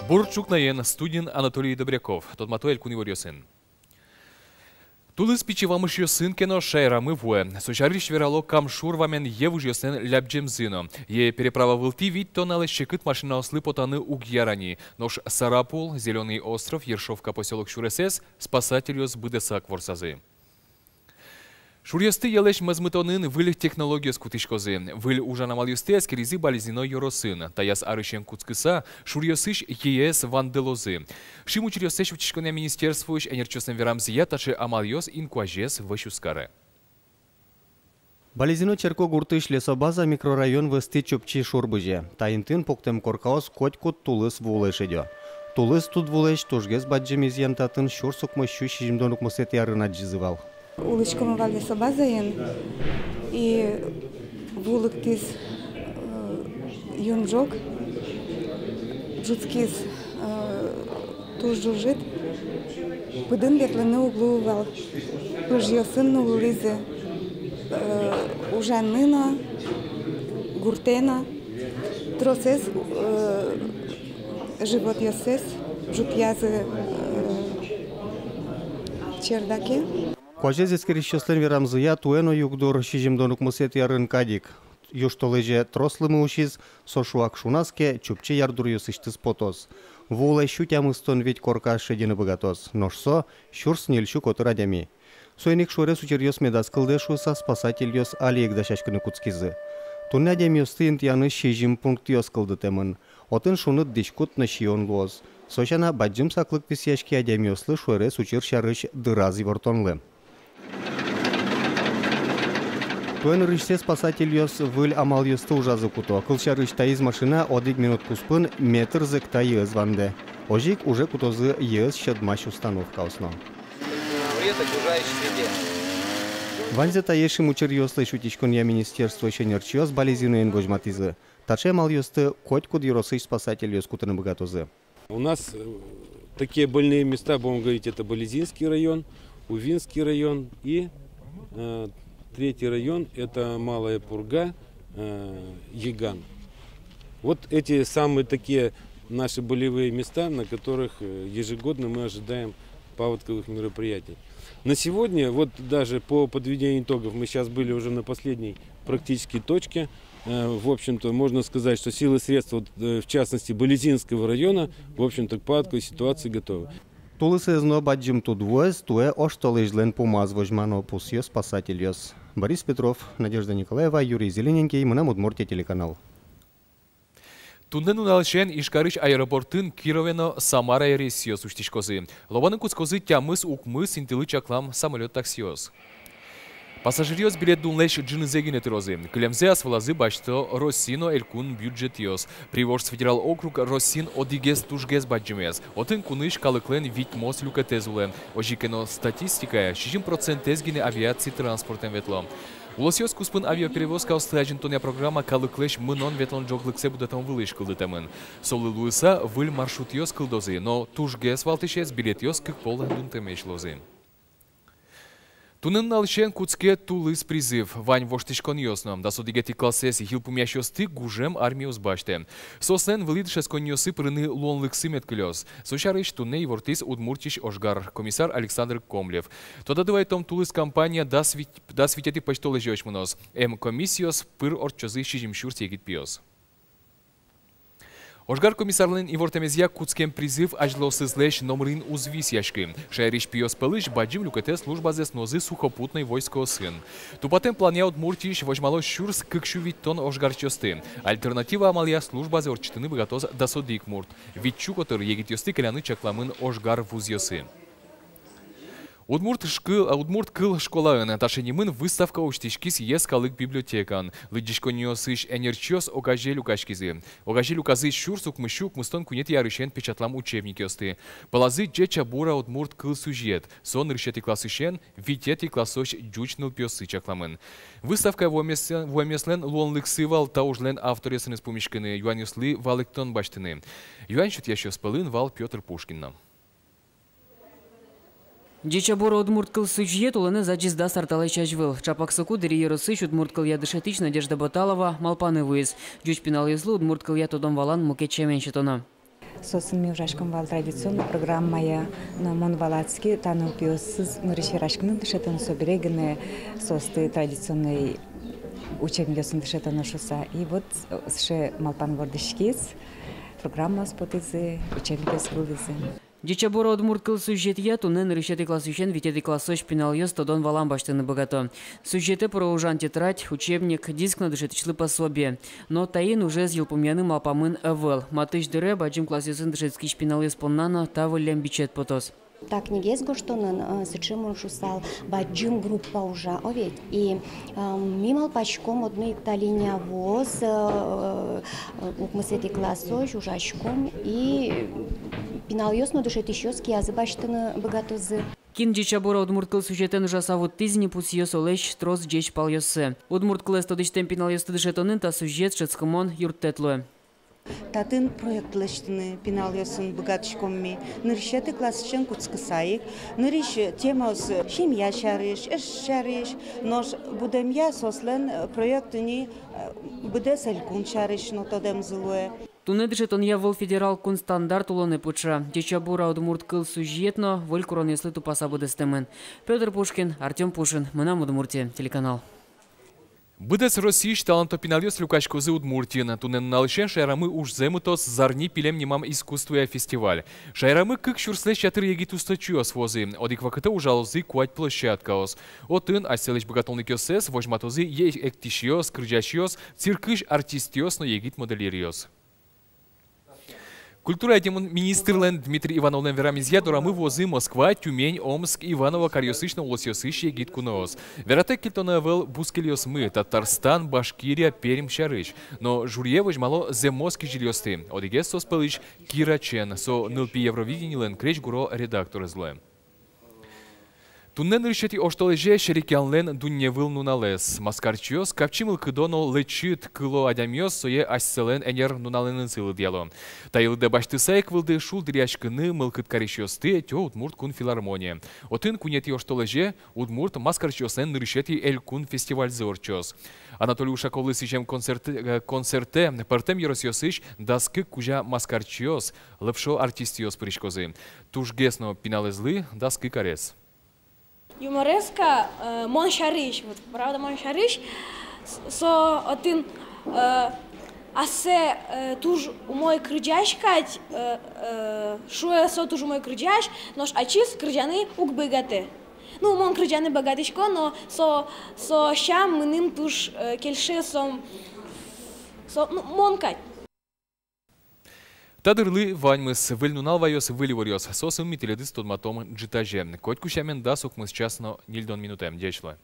Бурчук наен студент Анатолий Добряков. Тот матуэль кунивор сын. Тулыс пичевамыш сын кено шайрамы вуэ. Сучариш верало камшур вамен евуж сын лябджем зыно. Е переправа вылти вид тоналы щекыт машина ослы потаны угьярани. Нож Сарапул, Зеленый остров, Ершовка, поселок Шуресес, спасатель ёс быдесак ворсазы. Шурьесты елеш мазмытонын выль технология скутышкозы. Выль ужанамал юсты аскеризы болезненно йоросын. Таяс арышен куцкыса шурьесыш ЕС ванделозы. Шиму чурьесеш вчишконе министерствуш энерчосен верамзия таши амальёс инкуажес ващускаре. Болезненно черко гуртыш лесобаза микрорайон высты чупчи шурбыже. Таинтын поктем коркаос котькут тулыс вулешедё. Тулыс тут вулеш тужгез баджемизьян татын шурсук мыщу шижимдонук мысет ярына джизывал. Уличком валли собазаен и вулыктис юнжок джутскис туж жужит пыдын ветланы углу вал пыжьёсын улизе ужанына гуртена тросес живот ёсес жупьязы чердаке. Кожез ескерищеслен верамзыя туэно югдур шижимдонук мысет ярын кадик. Юштолеже трослымы ушиз сошуак шунаске чупче ярдур юсыштыз потос. Вулай щутямыстон ведь корка шедины богатос. Ношсо щурс нельщу котыр адями. Суэник шуре сучерьёс медаскылды шуса спасатель ёс алиек дашашкыны куцкизы. Тунне адями ёсты интияны шижим пункт ёскылды темын. Отын шуныт дишкут на шион лоз. Сочана баджым саклык писяшки адями ёслы шуре сучер шарыш дырази вортонлы. Туэн рышсе спасатель ёс выль амал ёсты ужазы куто. Кылша рышта из машина одик минут куспын метр зыкта ез ванде. Ожик уже кутозы ез щадмаш установка осно. Ванзе таеши мучер ёслы шутичкон я министерство щенерчиос болезненный вожматизы. Таче амал ёсты коть куд юросыш спасатель ёс кутаны богатозы. У нас такие больные места, будем говорить, это Болезинский район, Увинский район и третий район – это Малая Пурга, Яган. Вот эти самые такие наши болевые места, на которых ежегодно мы ожидаем паводковых мероприятий. На сегодня, вот даже по подведению итогов, мы сейчас были уже на последней практически точке. В общем-то, можно сказать, что силы и средства, в частности, Болезинского района, в общем-то, к паводковой ситуации готовы. Тулысы зно баджим тут вуэз, туэ оштолыжлен помаз вожмано пусьё спасатель ёс. Борис Петров, Надежда Николаева, Юрий Зелененький, Мына Мудмуртия телеканал. Тунден уналшен Ишкарыч аэропортын Кировено Самара рейсиос уштишкозы. Лованын куцкозы тямыс укмыс интылы чаклам самолет таксиос. Пассажирёс билет дунлеш джинызегин этерозы. Клемзе асвалазы башто Россино элькун бюджет ёс. Привождь федерал округ Россин одигес тужгес баджимес. Отын куныш калыклен витмос люкатезулен. Ожикено статистика 60% тезгине авиации транспортен ветло. Улосиос куспын авиаперевозка остражентония программа калыклеш мынон ветлон жоглыксе будатон вылыш кылдытамын. Солы луыса выль маршрут ёс кылдозы, но тужгес валтышес билет ёс кык полы дунтемеш лозы. Тунын налшен куцке тулыс призыв. Вань воштышкон ёсно. Да судигети классес и хилпумяш ёсты гужем армию сбаште. Сослен вылидшес кон ёсы прыны лонлыксы меткылёс. Сушарыш тунне и вортис удмуртиш ожгар. Комиссар Александр Комлев. Тода дывай том тулыс компания да светети почтолы жёчмынос. Комиссиос пыр орчозы шижимшур тегит пиос. Ожгар комиссарлын и вортамезья куцкем призыв ажлосызлеш номрин узвис яшки. Шайриш пиос пылыш баджим люкете служба зес нозы сухопутной войско сын. Тупатем планя удмуртиш вожмало щурс кыкшу виттон ожгар чосты. Альтернатива амалия служба зе орчтыны богатоз дасодик мурт. Витчу котыр егит ёсты кляны чакламын ожгар вуз ёсы. Удмурт кыл школаын ташенимын выставка уштишкис ес калык библиотекан. Лыдишкониосыш энерчиос огаже люкашкизы. Огаже люказы щурсук мыщук мыстон кунет ярышен печатлам учебник ёсты. Палазы джеча бура удмурт кыл сюжет. Сон рышети классышен, витети классош джучныл пёсы чакламын. Выставка вуэмеслен луонлык сывал таужлен авторесен испомишканы юанюслы валыктон баштыны. Юаншут ящё спылын вал Петр Пушкинна. Дичабора удмурткал сычьет уланы зачизда сарталай чачвыл. Чапаксаку дери еросыч удмурткал я дышатич Надежда Баталова, Малпаны выез. Дюч пинал езлу удмурткал я тодом валан мукет чеменщитона. сосын ужашком вал традиционная программа я на Монвалацки, тану пиосыз нырыширашкины дышетон соберегены состы традиционной учебники дышетон шуса. И вот ше малпан вордышкиц программа спотызы учебники скрудызы. Дичабора Удмурт кыл сюжетия тунен решети классучен витети классоч пиналйос тодон валам баштыны богато. Сюжеты про ужан тетрадь, учебник, диск на дышетичлы пособие. Но таин уже с елпумьяным алпамын эвел. Матыш дыре баджим классюсын дышетский шпиналйос поннано тавылем бичет потос. Так негез гоштонын сычимон шусал баджим группа уже овет и мимал пачком одной икталиния воз укмысети классой ужачком и пиналйос но дышет еще язы баштыны богатозы. Кин дичабора Удмурт кыл сюжетен ужасавут тизни пусьёс олещ трос джеч палйосы. Удмурт кылэс тодыштен пиналйос дышетонын та сюжет шецкымон юрттетлуэ. Татын проектлаштыны пиналйосын богатышкомми, нырщеты классычен куцкысайык, нырыш темос семья шарыш, эш шарыш, нож будемья сослен проектыни буде селькун шарыш, но тодем злуэ. Туне дышетон явыл федерал кун стандарт улоны пуча. Дичабора Удмурт кыл сюжетно, воль куронеслы тупаса будестемен. Петр Пушкин, Артем Пушин, Мынам Удмуртия, телеканал. Быдес Российш талантопиналёс Люкачкозы Удмуртин. Тунен налышен шайрамы уж земутос зарни пилем немам искусствуя фестиваль. Шайрамы кык шурсле чатыр егит устачуос возы. Одик вакыта ужалозы куать площадкаос. Отын аселыч богатолникёсес вожматозы е эктишиос, крыджащиос, циркыш артистиос, но егит моделириос. Культура министрлен Дмитрий Ивановлен верамизья дорамы возы Москва, Тюмень, Омск, Иваново, Карьосыч, Улосьосыч, егит куноос. Вератек кильтонавел бускельос мы, Татарстан, Башкирия, Пермь, Шарыч. Но журье вожмало земоски жильосты. Одигес соспелыч Кира Чен, со нылпи Евровидение лен креч гуро редактор злоем. Туннен решети оштолеже шерикянлен дунневыл нуналес. Маскарчиос капчимыл кыдоно лечит кыло адямиос сое асселен энер нуналенын сылы диало. Тайылды баштысайк вылды шул дыряшкыны мылкыт каришиосты тё Удмурт кун филармония. Отын кунети оштолеже Удмурт маскарчиослен решети эль кун фестиваль зорчос. Анатолий Ушаковлы сичем концерте партем Еросиосыч даскы кужа маскарчиос лепшо артистиос пришкозы. Тужгесно пиналезлы даскы карес. Юмореска Мон Шарыч, вот правда Мон Шарыч, со один асе туж умой крыджашкать, шуя со туж умой крыджаш, нож ачис крыджаны угбегате. Ну мон крыджаны богатышко, но со щам мы ним туж кельше со монкать. Тадырлы ваньмыс выльнунал вайос выливариос сосым мителедыс тодматом джитаже. Коть кушамен дасок мы сейчас но нильдон минутем дечло.